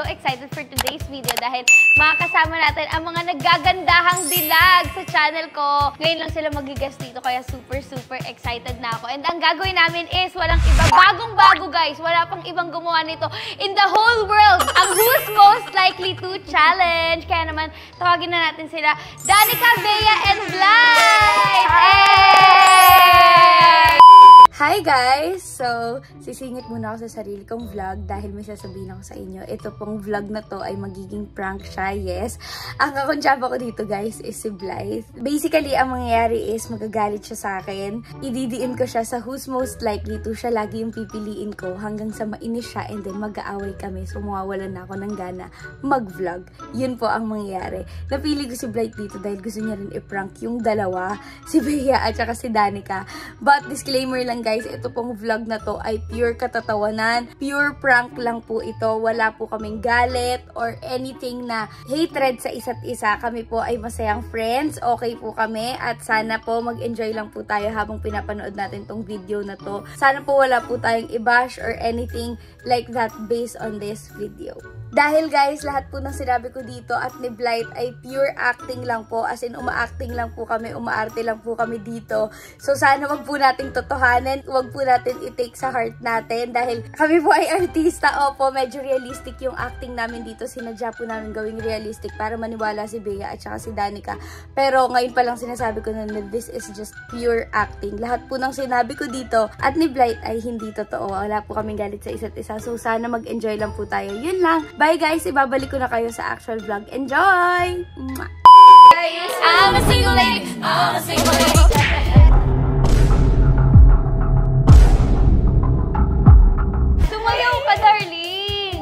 excited for today's video dahil makakasama natin ang mga naggagandahang dilag sa channel ko. Ngayon lang sila mag-guest dito kaya super excited na ako. And ang gagawin namin is walang iba. Bagong-bago guys. Wala pang ibang gumawa nito in the whole world. Ang Who's Most Likely To Challenge. Kaya naman, tawagin na natin sila Danica, Bea, and Blythe! Hey! Hi guys! So, sisingit muna ako sa sarili kong vlog dahil may sasabihin ako sa inyo. Ito pong vlog na to ay magiging prank siya, yes. Ang kakonsyaba ko dito guys is si Blythe. Basically, ang mangyayari is magagalit siya sa akin. Ididiin ko siya sa Who's Most Likely To. Siya lagi yung pipiliin ko hanggang sa mainis siya and then mag-aaway kami. So, mawawalan na ako ng gana mag-vlog. Yun po ang mangyayari. Napili ko si Blythe dito dahil gusto niya rin i-prank yung dalawa, si Bea at saka si Danica. But, disclaimer lang guys, ito pong vlog na to ay pure katatawanan. Pure prank lang po ito. Wala po kaming galit or anything na hatred sa isa't isa. Kami po ay masayang friends. Okay po kami at sana po mag-enjoy lang po tayo habang pinapanood natin tong video na to. Sana po wala po tayong i-bash or anything like that based on this video. Dahil guys, lahat po ng sinabi ko dito at ni Blythe ay pure acting lang po. As in, uma-acting lang po kami, umaarte lang po kami dito. So, sana wag po nating totohanin, wag po natin i-take sa heart natin dahil kami po ay artista. Opo, medyo realistic yung acting namin dito. Sinadya po namin gawing realistic para maniwala si Bea at saka si Danica. Pero ngayon pa lang sinasabi ko na this is just pure acting. Lahat po ng sinabi ko dito at ni Blythe ay hindi totoo. Wala po kaming galit sa isa't isa. So, sana mag-enjoy lang po tayo. Yun lang. Bye guys! Ibabalik ko na kayo sa actual vlog. Enjoy! I'm a single lady. I'm a single lady. Sumayaw ka, darling!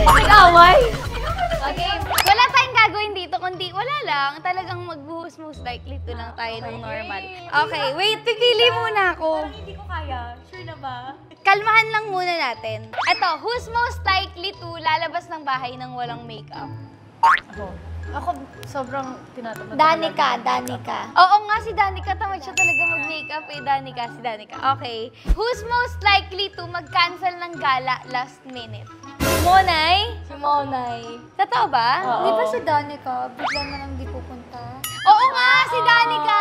Nag-away? Okay. Wala tayong gagawin dito, kundi wala lang. Talagang mag-Who's Most Likely To lang tayo ng normal. Okay, wait. Pipili muna ako. Parang hindi ko kaya. Sure na ba? Kalmahan lang muna natin. Ito, Who's Most Likely To lalabas ng bahay ng walang makeup? Ako, sobrang tinatamad. Danica. Oo nga, si Danica. Tamad siya talaga mag-makeup eh. Si Danica. Okay. Who's most likely to mag-cancel ng gala last minute? Monay? Si Monay. Totoo ba? Oo. Di ba si Danica, bigla na lang di pupunta? Oo nga, si Danica.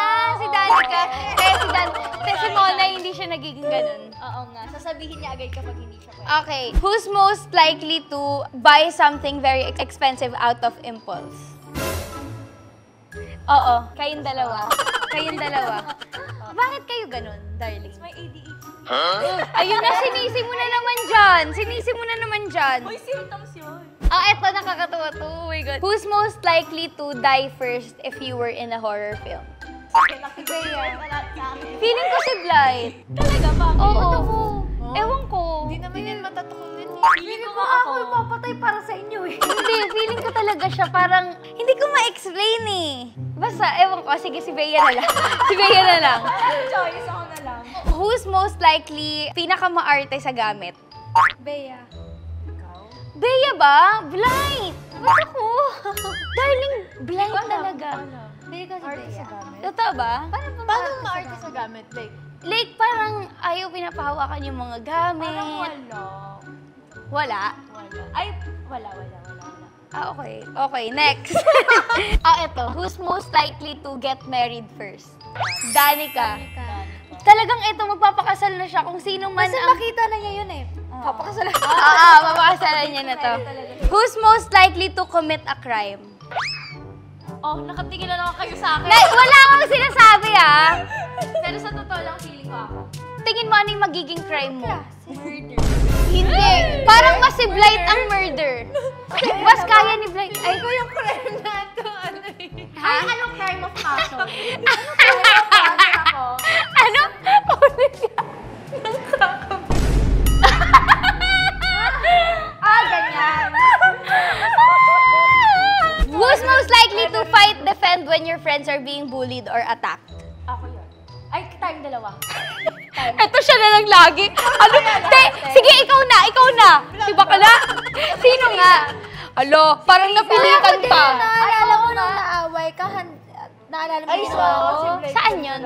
Kaya si Monay hindi siya nagiging ganun. Oo nga. Sasabihin niya agad kapag hindi siya pwede. Okay. Who's most likely to buy something very expensive out of impulse? Oo, kayong dalawa. Bakit kayo ganun, darling? May ADHD. Ayun na, sinisi mo na naman dyan. Uy, symptoms yun. Oh, eto, nakakatawa to. Oh my God. Who's most likely to die first if you were in a horror film? Feeling ko si Blythe. Talaga ba? Oo. Ewan ko. Hindi naman yan matatakutin. Feeling ko ako ipapatay para sa inyo eh. Hindi, feeling ko talaga siya parang, hindi ko ma-explain eh. Basta, ewan ko, sige, si Bea na lang. Choice ako na lang. Who's most likely pinaka-maarte sa gamit? Bea. Bea ba? Blythe! Ba't ako? Darling, Blythe talaga. Bea kasi Arte sa Bea. gamit. Totoo ba? Paano ma-arte sa gamit? Like, parang ayaw pinapahawakan yung mga gamit. Parang Wala? Ay, wala. Ah, okay. Okay, next. Eto. Who's most likely to get married first? Danica. Talagang ito, magpapakasal na siya kung sino man Kasi ang... makita na niya yun eh. Papakasalan. Papakasalan niya na to. Who's most likely to commit a crime? Oh, nakatingin na naman kayo sa akin. Wala akong sinasabi ah! Pero sa totoo lang, feeling ko ako. Tingin mo ano yung magiging crime mo? Murder. Hindi. Parang mas si Blythe ang murder. Mas kaya ni Blythe. Ay, Ito yung crime na ito. Ano eh? ha? Anong crime of passion? Ano? Ulit ka. Ganyan. Who's most likely to fight, defend when your friends are being bullied or attacked? Ako yun. Ay, tayong dalawa. Ito siya na lang lagi. Ano? Sige, ikaw na. Si Bakala. Sino nga? Alo, parang napilitan pa. Naalala mo nung naaway ka, naalala mo Ay, yung so, ginawa mo? Saan yun?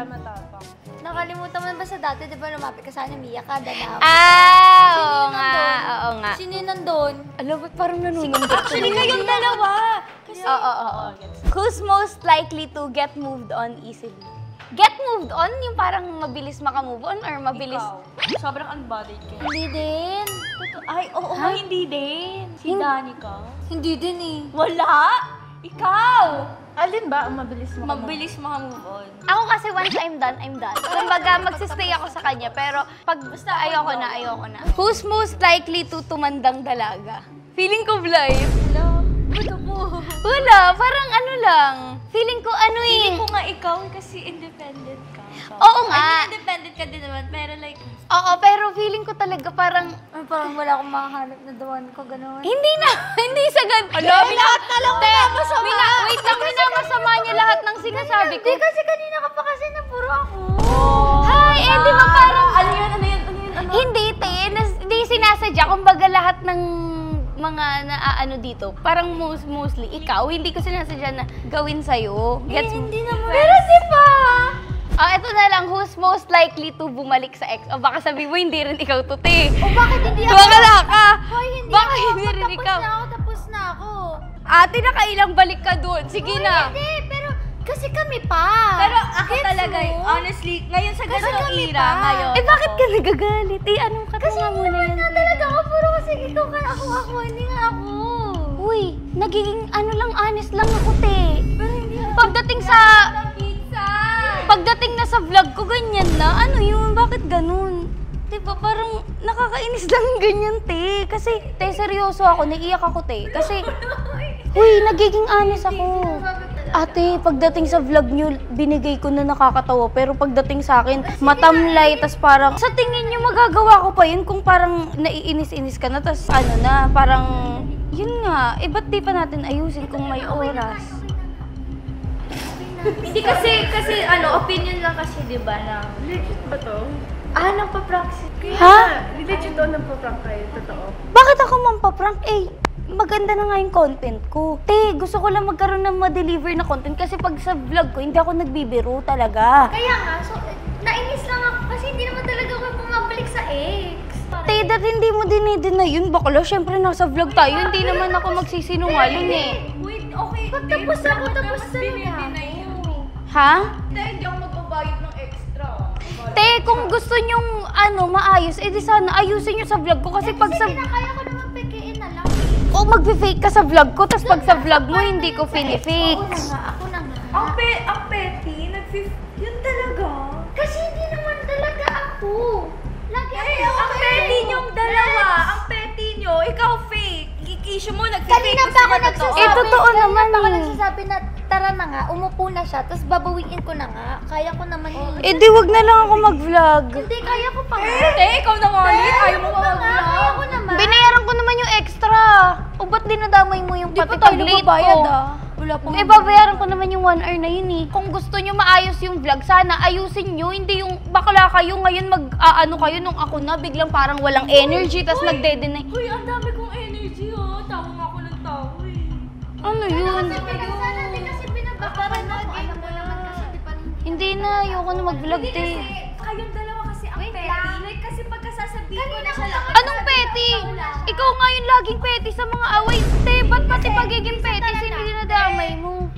Na nakalimutan mo na ba sa dati, di ba lumapit ka sa akin, Mia ka, danaw. Oo nga. Sino yung nandun? Alam mo, parang nanunong. Actually, kayong dalawa. Oo. Who's most likely to get moved on easily? Get moved on? Yung parang mabilis maka-move on or mabilis... Ikaw. Sobrang unbothered ka. Hindi din. Ay, oo nga, hindi din. Si Danica. Hindi din eh. Wala? Ikaw! Alin ba ang mabilis mo? Mabilis maka-move on. Ako kasi once I'm done, I'm done. Kumbaga, magsistay ako sa kanya, pero pag basta ayoko na. Who's most likely to tumandang dalaga? Feeling ko Blythe. Wala, parang ano lang. Feeling ko ano eh. Feeling ko nga ikaw kasi independent ka. Oo nga. Independent ka din naman, pero like... Oo, pero feeling ko talaga parang... Ay, parang wala akong makahanap na dawan ko, gano'n. Hindi sa ganun. Wait lang, minamasama niya lahat ng sinasabi ko. Hindi kasi kanina ka pa kasi napuro ako. Hi, eh, di ba parang... Ano yun? Hindi, hindi sinasadya. Kumbaga lahat ng mga naaano dito, parang mostly ikaw, hindi ko sinasadya na gawin sa'yo. Hindi naman. Pero di ba? Ito na lang, who's most likely to bumalik sa ex? O baka sabi mo, hindi rin ikaw to, te. O bakit hindi ako? Bakala ka! Hoy, hindi Baka ako. hindi rin ikaw. Tapos na ako. Ate, nakailang balik ka doon. Sige na. Hindi, pero kasi kami pa. Pero ako Gets talaga, mo? honestly, ngayon sa ganitong kami era, pa. ngayon. Eh, bakit ka nagagalit? Anong katunga mo na yan? Talaga ako, puro kasi ikaw ka ako, hindi nga ako. Uy, nagiging honest lang ako, te. Pero hindi ako. Pagdating na sa vlog ko, ganyan na. Ano yun? Bakit ganun? Diba, parang nakakainis lang ganyan, te. Kasi, te, seryoso ako. Naiiyak ako, te. Kasi, uy, nagiging honest ako. Ate, pagdating sa vlog nyo, binigay ko na nakakatawa. Pero pagdating sa akin, matamlay, tas parang, sa tingin nyo, magagawa ko pa yun kung parang naiinis-inis ka na, tas ano na, parang, yun nga, ba't di pa natin ayusin kung may oras? Hindi kasi opinion lang kasi, di ba, na... Legit ba to? nagpa-practice. Ha? Legit to, nagpa-prank kayo, totoo. Bakit ako mampaprank? Maganda na nga yung content ko. Te, gusto ko lang magkaroon ng ma-deliver na content kasi pag sa vlog ko, hindi ako nagbibiro talaga. Kaya nga, so, nainis lang ako kasi hindi naman talaga ako bumabalik sa ex. Te, dahil hindi mo dinideny yun. Bakla, syempre nasa vlog tayo. Hindi naman ako magsisinungaling eh. Wait, okay. Tapos talaga. Ha? Hindi ako magbabayad ng extra. Te, kung gusto nyong maayos, di sana ayusin nyo sa vlog ko kasi pag sa... Kaya ko naman pekein na lang. O magpi-fake ka sa vlog ko, tapos pag sa vlog mo, hindi ko fini-fake. Ako na nga. Ang petty, yun talaga. Kasi hindi naman talaga ako. Lagi Ang petty niyong dalawa, ang petty niyo, ikaw fake. Kikisyo mo, nag-fake Kanina pa ako nagsasabi. totoo naman Kanina pa ako eh. nagsasabi na tara na nga, umupo na siya, tapos babawiin ko na nga. Kaya ko naman yun. Di wag na lang ako mag-vlog. Hindi, kaya ko pa nga. ikaw na nga ulit. Ayaw mo Kaya ko naman. Binayaran ko naman yung extra. O ba't dinadamay mo yung pati pag-late ko? Wala pong... Babayaran ko naman yung 1 hour na yun eh. Kung gusto nyo maayos yung vlog, sana ayusin nyo. Hindi yung bakla kayo ngayon kayo nung ako na biglang parang walang energy tas nagde-deny. Uy, ang dami kong energy Tawa nga ako ng tao Ano yun? Sana hindi kasi pinagkakaroon ako. Alam mo naman kasi di pa rin. Hindi na, ayoko na mag-vlog te. Kayong dalawa kasi ang petty. Like, kasi pagkasasabihin ko na siya lang. Anong petty? Ikaw nga yung laging petty sa mga away. Te, ba't pati pagiging petty sino dinadamay mo?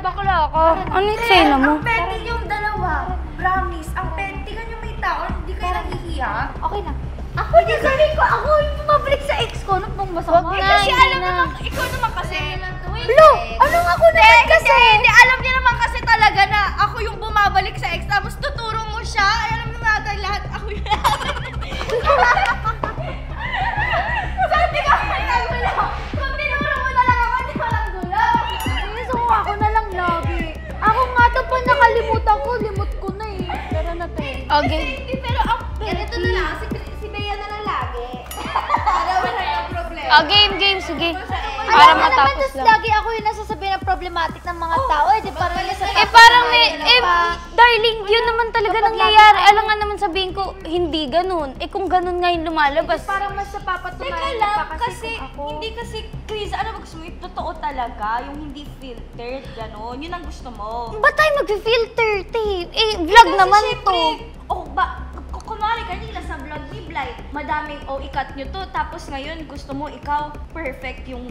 Bakla ka. Ano yung eksena mo? Ang petty yung dalawa. Promise, ang petty kanyo may tao, hindi kayo nahihiya. Okay na. Ako din sabi ko, ako yung bumabalik sa ex ko nung pang masama. Wag na, Kasi hindi alam na. naman, ikaw naman kasi. Lo, anong ako naman kasi? Hindi, alam niya naman kasi talaga na ako yung bumabalik sa ex, tapos tuturo mo siya. Alam naman natin lahat, ako yung Sabi ka, may nagulo. Kung tinuro mo na lang ako, hindi walang gulo. Gusto ko ako na lang lagi. Ako nga ito pa nakalimutan ko, limot ko na eh. Tara na tayo. Okay. Hindi, pero ang ganito na lang, si Bea na lang lagi. Para wala yung problema. Game. Sige. Para matapos Tapos lang. lagi ako yung nasasabi na problematic ng mga tao. Di parang Parang darling, yun naman talaga nangyayari. Alam nga naman sabihin ko, hindi ganun. Kung ganun ngayon lumalabas. parang mas napapatunayan Teka niya lang, pa kasi kung ako. hindi kasi, Chris, ano ba gusto mo? Yung totoo talaga, yung hindi filtered, gano'n. Yun ang gusto mo. Ba't tayo mag-filter, te? Vlog Kasi naman syempre, to. Kunwari kanina sa vlog ni Blythe, madaming, ikat nyo to, tapos ngayon gusto mo ikaw perfect yung,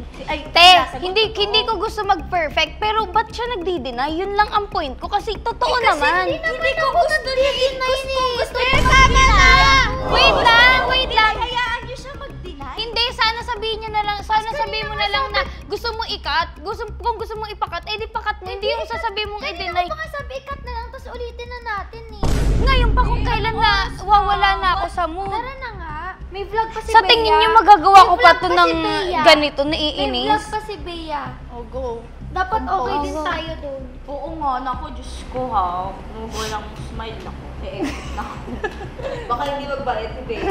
Te, hindi ko gusto mag-perfect, pero ba't siya nagdi-deny? Yun lang ang point ko, kasi totoo naman. Hindi ko gusto i-deny Gusto tama na! Wait lang. Hayaan nyo siya mag-deny. Hindi, sana sabihin mo na lang na gusto mo ikat. Kung gusto mo ipakat, di pakat mo. Hindi yung sasabihin mong i-deny. Baka sabi, ikat na lang, tapos ulitin na natin eh. Ngayon pa kung kailan na wawala na ako sa mood. Tara na nga. May vlog pa si Sa Bea. tingin niyo magagawa ko pa to May vlog ng si Bea. ganito, May vlog naiinis? pa si Bea. Oh, go. Dapat okay din tayo doon. Oo nga, naku, Diyos ko ha. Mubo lang smile ako. Naku. Baka hindi magbayad si Bea.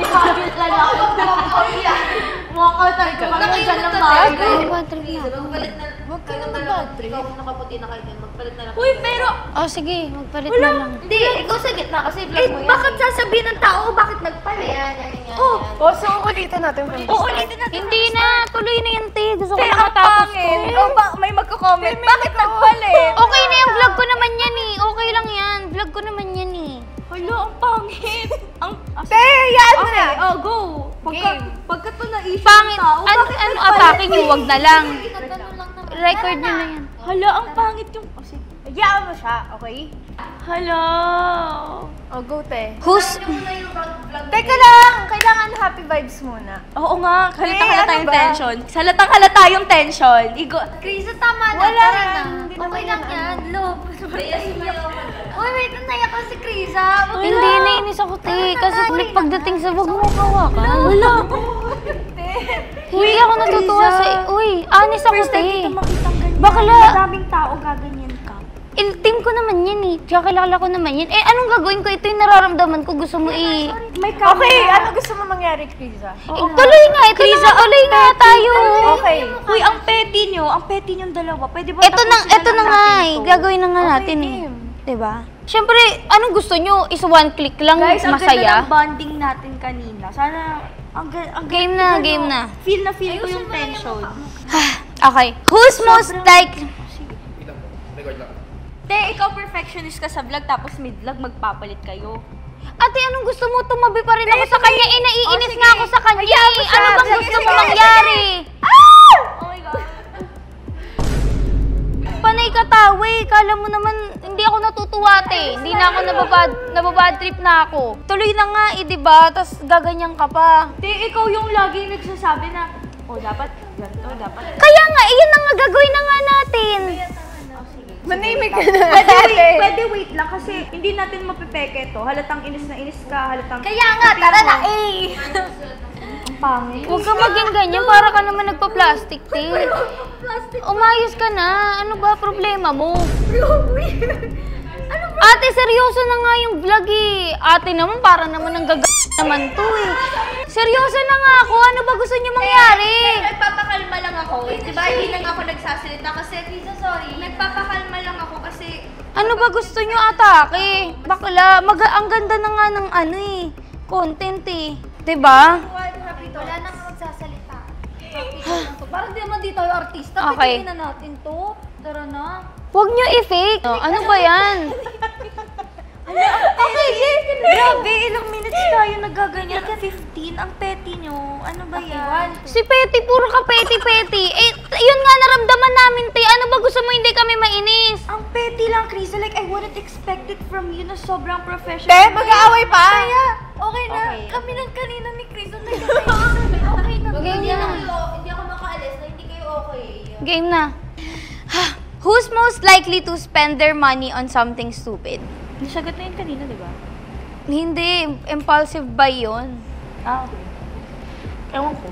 Habit lang ako. Mukha tayo ka kami dyan ng Huwag ka na mag-bad trip. Ikaw nakaputi na kayo din. Magpalit na lang. Uy, pero, Oh, sige, magpalit na lang. Hindi, ikaw sa gitna kasi vlog mo yan. Bakit sasabihin ng tao, bakit nagpalit? Oh, so ulitin natin. uulitin natin. Hindi na, tuloy na yan, te. Gusto ko Te, na ang matapos ko. pangit. May magko-comment. Bakit nagpalit? Okay na yung vlog ko naman yan eh. Okay lang yan. Vlog ko naman yan eh. Hala, ang pangit. Te, yan na! Okay, go. Pagka to na-issue Pangit. ng tao, Ano bakit atake niyo? Wag na lang. Ganun lang naman. Record niyo na yan. Hala, ang pangit yung... sige. Hayaan mo siya, okay? Hala. Oh, go, te. Who's... Teka lang! Kailangan happy vibes muna. Oo nga, halata ano yung ba? tension. Halata yung tension. Krisa, tama na. Wala Tara na. na. Hindi Okay naman lang yan. Love. Uy, wait, naiyak ka si Krisa. Hindi, nainis ako, te. Kasi pagdating sa wag mo hawakan. Wala. Hindi ako natutuwa sa... Uy, honest ako, te. Bakla. Madaming tao gaganyan ka. Team ko naman yan eh. Tsaka kilala ko naman yan. Anong gagawin ko? Ito yung nararamdaman ko. Gusto mo Okay, ano gusto mo mangyari, Krisa? tuloy nga. Ito na, tuloy nga tayo. Okay. Uy, ang petty niyong dalawa. Pwede ba Ito na nga eh. Gagawin na nga natin eh. game. Diba? Siyempre, anong gusto nyo? Is one click lang Guys, ang ganda masaya? ng bonding natin kanina. Sana, Game na. Feel ko yung tension. Okay. Who's most like... Te, ikaw perfectionist ka sa vlog, tapos mid-vlog magpapalit kayo. Ate, anong gusto mo? Tumabi pa rin ako sa kanya. Naiinis sige. nga ako sa kanya. Hayaan mo siya. Ano bang Sige, gusto mo sige. mangyari? Oh my God. Panay ka tawi. Kala mo naman, hindi ako natutuwa, te. Hindi na ako nababad trip na ako. Tuloy na nga, diba? Tapos gaganyan ka pa. Te, ikaw yung lagi nagsasabi na, dapat ganito, dapat. Kaya nga, iyon na nga, gagawin na nga natin. Manimik ka na. Pwede wait lang kasi hindi natin mapipeke to. Halatang inis na inis ka, halatang... Kaya nga, tara na. Ang pangit. Huwag ka maging ganyan, para ka naman nagpa-plastic, te. Umayos ka na. Ano ba problema mo? Ate, seryoso na nga yung vlog eh. Ate naman, para naman ang naman to eh. Seryoso na nga ako. Ano ba gusto niyo mangyari? Nagpapakalma lang ako. Diba, hindi lang ako nagsasalita kasi, Lisa, sorry. Nagpapakalma lang ako kasi... Ano ba gusto niyo atake? Bakla, ang ganda na nga ng content eh. Diba? Wala nang magsasalita. Parang di naman di tayo artista. Okay. Pwede na natin to. Tara na. Huwag niyo i-fake. Ano ba yan? Grabe, ilang minutes tayo nagaganyan. 15, ang petty nyo. Ano ba yan? Si Petty, puro ka Petty. Yun nga naramdaman namin, te. Ano ba gusto mo hindi kami mainis? Ang petty lang, Krisa. Like, I wouldn't expect it from you na sobrang professional. Te, mag-aaway pa! Okay na. Okay. Kami ng kanina ni Chris. Okay na. Game na. Hindi ako makaalis na hindi kayo okay. Game na. Who's most likely to spend their money on something stupid? Nasagot na yun kanina, di ba? Hindi. Impulsive buy yun. Okay. Ewan ko.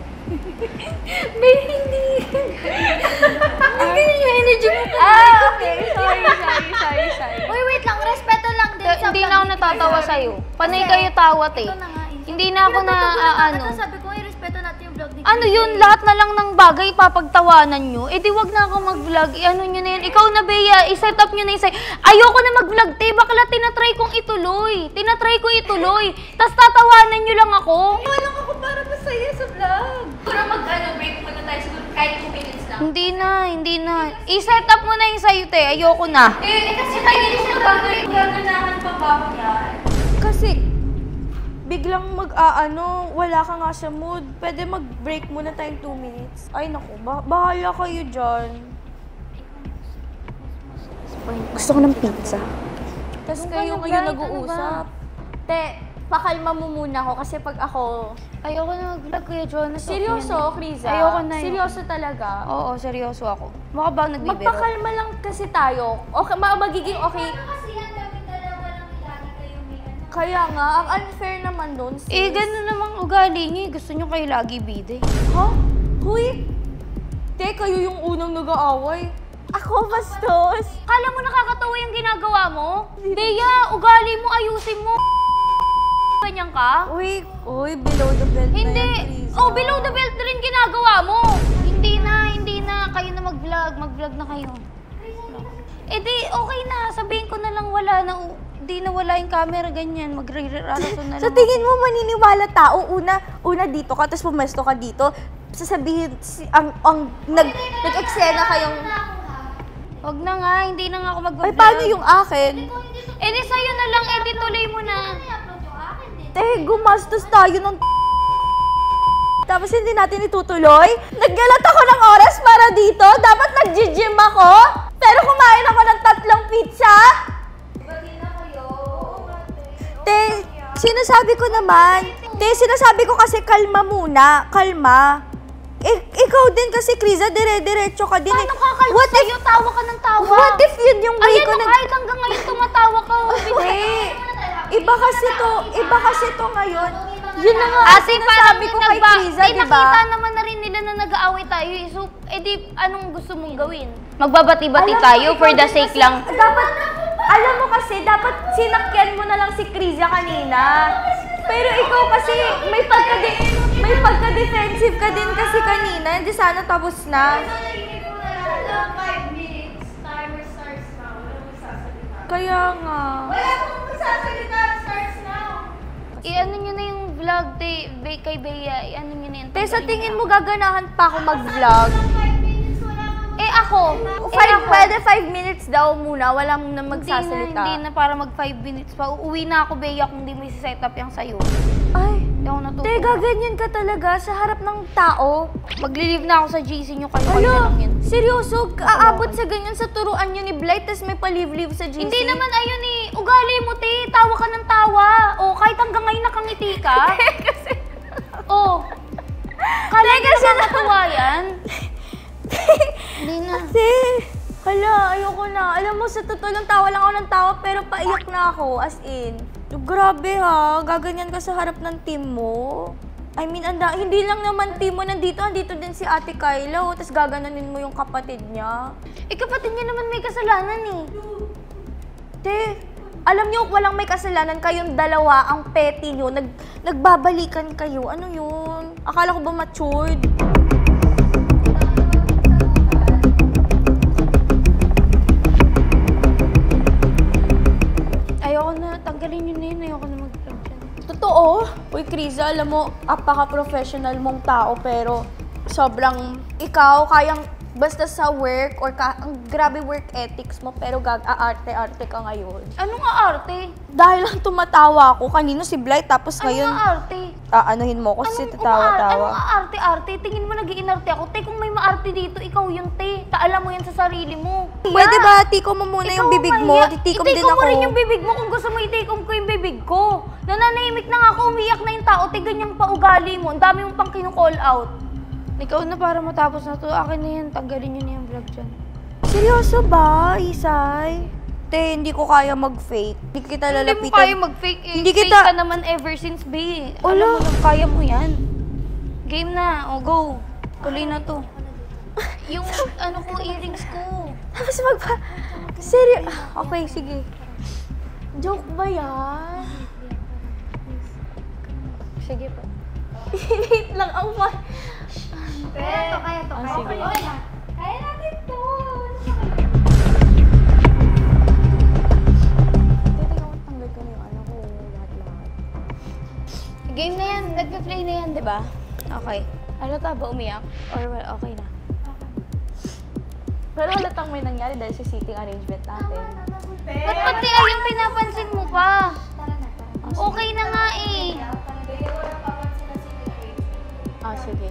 Okay. Sorry. Uy, wait lang. Respeto lang din sa Hindi vlog na ako ni natatawa Chris. sa'yo. Panay kayo tawa, te. Ito na nga is. Hindi na ako na, Sabi ko, i-respeto natin yung vlog ni Ano yun, lahat na lang ng bagay papagtawanan nyo. Eh di wag na ako mag-vlog. Ano nyo na yun. Ikaw na, Bea, i-set up nyo na yung ayoko na mag-vlog, te. Bakla tinatry kong ituloy. Tinatry ko ituloy. Tapos tatawanan nyo lang ako. Walang ako para masaya sa vlog. Para break muna tayo siguro kahit 2 minutes lang. Hindi na. I-set up mo na yung sa'yo, te. Ayoko na. Kasi tayo din siya gaganahan pa ba ako yan? Kasi, biglang wala ka nga sa mood. Pwede mag-break muna tayong 2 minutes. Ay naku, bahala kayo dyan. Gusto ko ng pizza. Tapos kayo nag-uusap. Te, pakalma mo muna ako kasi pag ako... Ayoko na mag-vlog, Kuya Jonas. Seryoso, Kriza? Ayoko na yun. Seryoso talaga? Oo, seryoso ako. Mukha ba nagbibiro? Magpakalma lang kasi tayo. Okay, magiging okay. Kaya nga, ang unfair naman nun, sis. Ganun namang ugali niyo. Gusto niyo kayo lagi bide. Ha? Huy! Te, kayo yung unang nag-aaway. Ako, bastos. Kala mo nakakatawa yung ginagawa mo? Bea, ugali mo, ayusin mo. Ganyan ka? Uy, below the belt na Hindi. yan, Kriza. Oh, below the belt rin ginagawa mo. Hindi na. Kayo na mag-vlog. Mag-vlog na kayo. Eh di, okay na. Sabihin ko na lang wala na. Di na wala yung camera, ganyan. Magre-rason na lang. Sa tingin mo, maniniwala tao, una dito ka, tapos pumesto ka dito, sasabihin, nag-eksena kayong... Huwag na nga, hindi na nga ako mag-vlog. Ay, paano yung akin? Eh di sa'yo na lang, eh di tuloy mo na. Te, gumastos tayo ng tapos hindi natin itutuloy? Naggalat ako ng oras para dito? Dapat nag-gym ako? Pero kumain ako ng 3 pizza? Te, sinasabi ko naman. Te, sinasabi ko kasi kalma muna. Kalma. Ikaw din kasi, Kriza, dire-diretso ka din. Paano kakalma sa'yo? Tawa ka ng tawa. What if yun yung way Ayan ko na, kahit hanggang ngayon tumatawa ka. Iba kasi to ngayon. Yun na nga, Ate, parang sinasabi ko kay Kriza, di ba? nakita naman na rin nila na nag-aaway tayo. So, di, anong gusto mong gawin? Magbabati-bati tayo for the sake lang. Dapat, alam mo kasi, dapat sinakyan mo na lang si Kriza kanina. Pero ikaw kasi, may pagka-defensive ka din kasi kanina. Hindi sana tapos na. 5 minutes. Timer starts now. Wala mo sasalita. Kaya nga. Wala mo sasalita. Starts now. I-ano nyo na yung vlog kay Bea. I-ano nyo na yun. Te, sa tingin mo gaganahan pa ako mag-vlog? 5 minutes. Wala mo. Ako. Pwede 5 minutes daw muna. Wala mong na magsasalita. Hindi na para mag 5 minutes pa. Uuwi na ako, Bea, kung di mo isi-set up yung sa'yo. Ay, Hindi ako natuto. te, gaganyan ka talaga sa harap ng tao. Mag-leave na ako sa GC nyo. Kayo na lang yun. Seryoso? Aabot sa ganyan sa turuan nyo ni Blight, tas may palive-live sa GC? Hindi naman ayun eh. Ugali mo, te. Tawa ka ng tawa. O, kahit hanggang ngayon nakangiti ka. kasi... O. Kala nyo nakakatawa yan? Hindi na. Kasi, hala, ayoko na. Alam mo, sa totoo lang, tawa lang ako ng tawa, pero paiyak na ako, as in. Grabe ha, gaganyan ka sa harap ng team mo. I mean, hindi lang naman team mo nandito din si Ate Kyla, tapos gaganunin mo yung kapatid niya. Kapatid niya naman may kasalanan eh. Te, alam niyo, walang may kasalanan, kayong dalawa, ang petty niyo, nagbabalikan kayo. Ano yun? Akala ko ba matured? Ayoko na. Tanggalin nyo na yun. Ayoko na mag-vlog dyan. Totoo? Uy, Kriza, alam mo, apaka-professional mong tao, pero sobrang ikaw, kayang basta sa work, or ang grabe work ethics mo, pero aarte-arte ka ngayon. Anong aarte? Dahil lang tumatawa ako, kanino si Blight, tapos ngayon, Anong aarte? aanuhin mo ko kasi tatawa-tawa. Anong aarte-arte? Tingin mo nag-iinarte ako. Te, kung may maarte dito, ikaw yung te. Alam mo yan sa sarili mo. Pwede ba, tiko mo muna yung bibig mo? Titikom din Itikom ako. mo rin yung bibig mo kung gusto mo itikom ko yung bibig ko. Nananahimik na nga ako, umiyak na yung tao. Te, ganyang paugali mo. Ang dami mong pang kinu-call out. Ikaw na para matapos na to. Akin na yan. Tanggalin nyo na yung vlog dyan. Seryoso ba, Isay? Te, hindi ko kaya mag-fake. Hindi kita lalapitan. Hindi mo kaya mag-fake eh. Hindi Fake kita- ka naman ever since, bae. Ala. Alam mo lang, kaya mo yan. Game na. O, go. Tuloy na to. Yung ano ko, earrings ko. Tapos Okay, sige. Joke ba yan? Sige po. Wait lang, ang fun. Kaya to. sige. Kaya natin to. Teka, tanggal ko na yung ano ko, lahat-lahat. Game na yan. Nagpa-play na yan, di ba? Okay. Ano ta ba umiyak? Or well, okay na? Pero halatang may nangyari dahil sa seating arrangement natin. Ba't pati yung pinapansin mo pa? Okay na nga eh. Sige.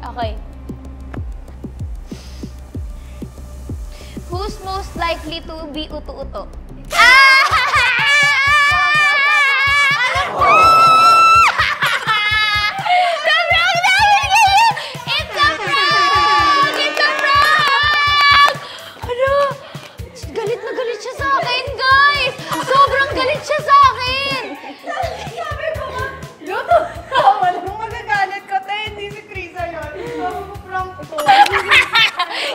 Okay. Who's most likely to be uto-uto? Galit na galit siya sa akin, guys! Sobrang galit siya sa akin! Sabi ko nga, luto ka. Walang magagalit ko. Tayo, hindi si Krisa yun. Sabi ko, prank ko.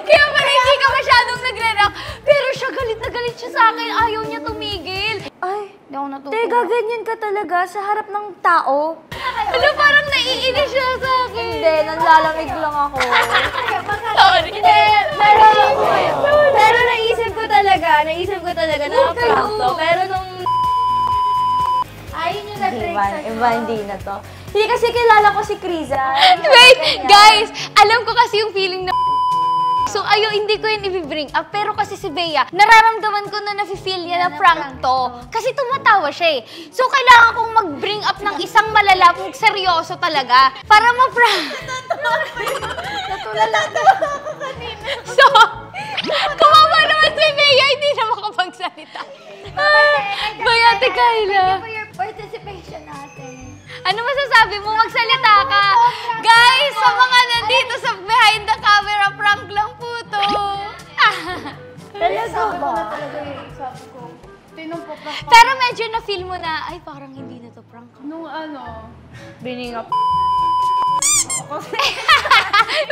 Kaya pala hindi ka masyadong nagre-react. Pero siya galit na galit siya sa akin. Ayaw niya tumigil. Ay, Hindi ako natutuwa. teka, ganyan ka talaga sa harap ng tao. Ano, parang naiinis siya sa akin. Hindi, nanlalamig lang ako. Sorry. Pero naisip ko talaga na-prank to. Pero nung Ayun yung nag-break sa iba, hindi na to. Hindi kasi kilala ko si Kriza. Wait, guys! Alam ko kasi yung feeling na so, hindi ko yun i-bring up. Pero kasi si Bea, nararamdaman ko na nafe-feel niya na prank to. Kasi tumatawa siya eh. So, kailangan kong mag-bring up ng isang malalapong seryoso talaga. Para ma-prank. Natulala ako kanina. So, kumawa naman si Bea, hindi na makapagsalita. Bea, Ate Kyla. For your participation natin. Ano masasabi mo? Magsalita ka. Guys, sa mga nandito sa behind the camera, prank lang po to. Talaga Sabi ko ba? na talaga eh. Sabi ko, tinumpok na ako. Pero medyo na-feel mo na, ay parang hindi na to prank. Nung Bringing up.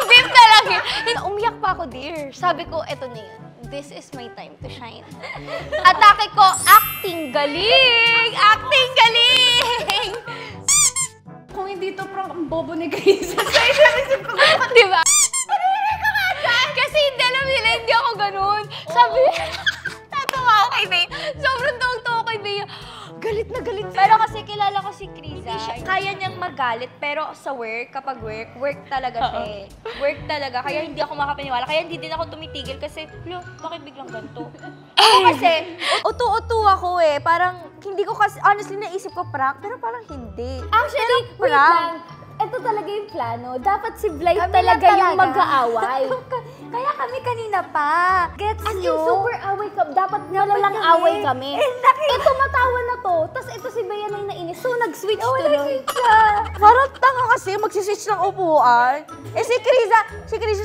Beef na lang yun. Umiyak pa ako, dear. Sabi ko, eto na yun. This is my time to shine. Atake ko, acting galing! Acting galing! kung hindi to prank, ang bobo ni Krisa. Sa isip ko, Di ba? Kasi hindi alam nila, hindi ako ganun. Sabi, tatawa ako kay Bea. Sobrang tuwang-tuwa kay Bea. Galit na galit. Pero kasi kilala ko si Kriza. Kaya niyang magalit, pero sa work, kapag work talaga siya eh. Work talaga. Kaya hindi ako makapaniwala. Kaya hindi din ako tumitigil kasi, bakit biglang ganito? Ako kasi, utu-utu ako eh. Parang, hindi ko kasi, honestly, naisip ko prank, pero parang hindi. Actually, wait prank. lang. Ito talaga yung plano. Dapat si Blythe Kami talaga lang yung talaga. mag-aaway. Kaya kami kanina pa. Gets As in, nyo? super away ka. Dapat malalang kami. away kami. Ito matawa na to. Tapos ito si Bea na yung nainis. So, nag-switch tuloy. Parang tanga kasi, magsiswitch ng upuan. Eh si Kriza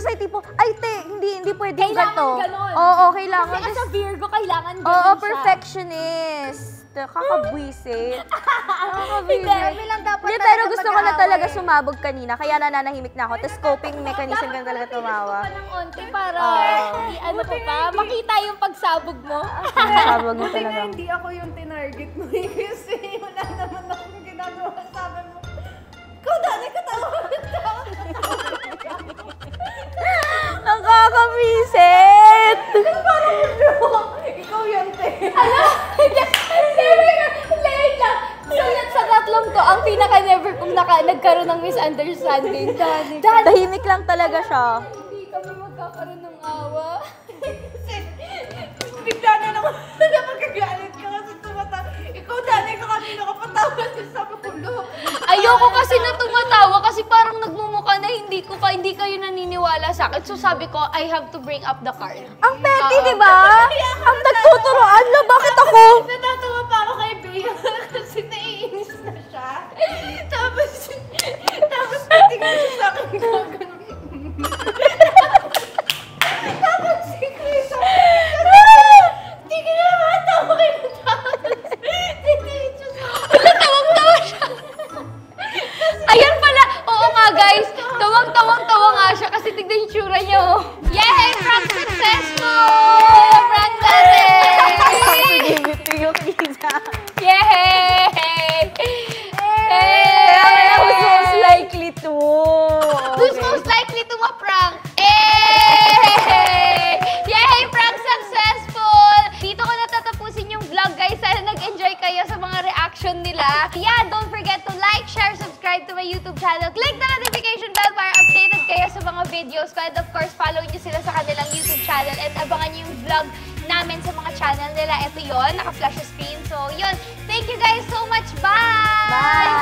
sa tipo, ay te, hindi pwedeng Kailangan ganito. ganon. Oo, kailangan. Kasi as a Virgo, kailangan Oo, ganun siya. perfectionist. Kakabwisit. Hindi, kami lang dapat Hindi, pero talaga gusto ko na talaga mag-aaway. sumabog kanina, kaya nananahimik na ako. Tapos coping mechanism ka na talaga tumawa. Dapat ng onti para, Oo. ano ko pa, makita yung pagsabog mo. Sumabog na buti talaga. nga hindi ako yung tinarget mo eh. Kasi wala naman akong ginagawa. Sabi mo, ikaw dati katawa. Nakakabisit! Ikaw yun, te. Late lang. So, yan sa tatlong to, ang pinaka-never kong nagkaroon ng misunderstanding. Dani. Tahimik lang talaga siya. Hindi kami magkakaroon ng awa. Bigla na naman na magkagalit ka kasi tumatawa. Ikaw dati ka kanina kapatawa. Sabi ko, look. Ayoko kasi na tumatawa kasi parang nagmumukha na hindi kayo naniniwala sa akin. So sabi ko, I have to bring up the card. Ang petty, di ba? Ang nagtuturoan na, bakit ako? Natatawa pa ako kay Bea kasi naiinis na siya. Tapos natingin siya sa akin gagawin. Tapos si Chris, hindi ka na matawa kayo na tapos. Titingin siya sa akin. Tawang-tawa siya. Ayan pala. Oo nga, guys. Tawang-tawang-tawa nga siya kasi tignan yung tsura niya, oh. Yay! Prank successful! Prank natin! Sige, yung Kriza. Yay! Yay! subscribe to my YouTube channel. Click the notification bell para updated kayo sa mga videos ko. And of course, follow nyo sila sa kanilang YouTube channel and abangan nyo yung vlog namin sa mga channel nila. Ito yon, naka-flash screen. So, yun. Thank you guys so much. Bye! Bye!